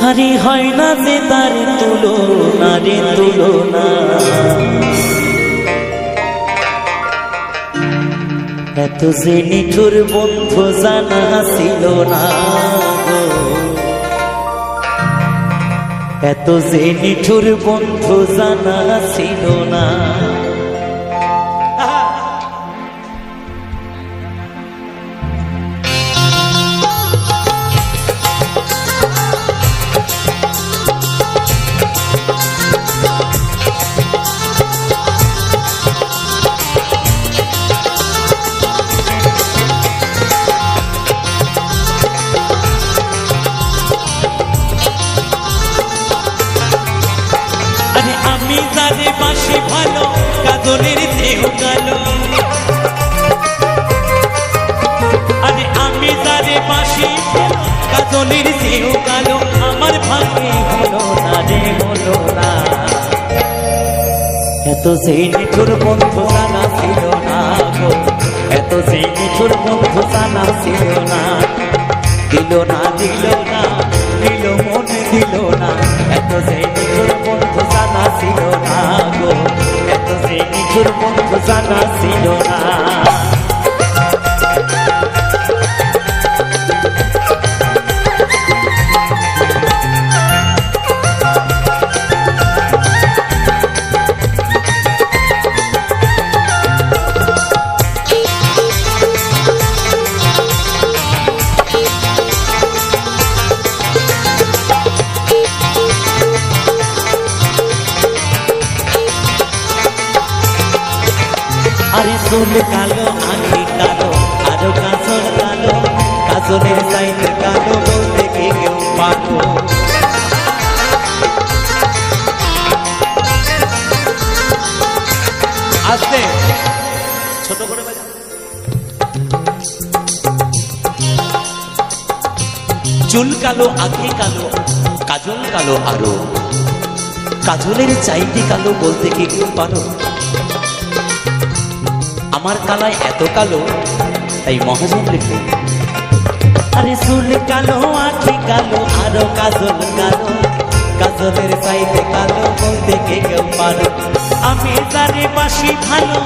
আরে হয় না যে তার তুলনা রে তুলনা, এত যে নিঠুর বন্ধু জানা ছিল না গো, এত যে নিঠুর বন্ধু জানা ছিল না। যারে বাসি ভালো কাজলের দেহ কালো, আরে আমি যারে বাসি কাজলের দেহ কালো, আমার ভাগ্যে হলো না রে হলো না। এত সেই নিঠুর বন্ধু জানা ছিল না গো, এত সেই নিঠুর বন্ধু জানা ছিল না। দিল না দিল না দিল মনে দিল না, এত সেই নিঠুর বন্ধু জানা ছিল না গো, এত সেই নিঠুর বন্ধু জানা ছিল না। আরে চুল কালো আঁখি কালো আরো কাজল কালো, কাজলের চাইতে কালো বলতে কি কেউ পাগল। আস্তে ছোট করে বাজা। চুল কালো আঁখি কালো কাজল কালো আরো, কাজলের চাইতে কালো বলতে কি কেউ পারো। আমার কালায় এত কালো তাই মহাজন লিখে, আরে চুল কালো আঁখি কালো আরো কাজল কালো, কাজলের চাইতে কালো বলতে কে কেউ পারো। আমি যারে বাসি ভালো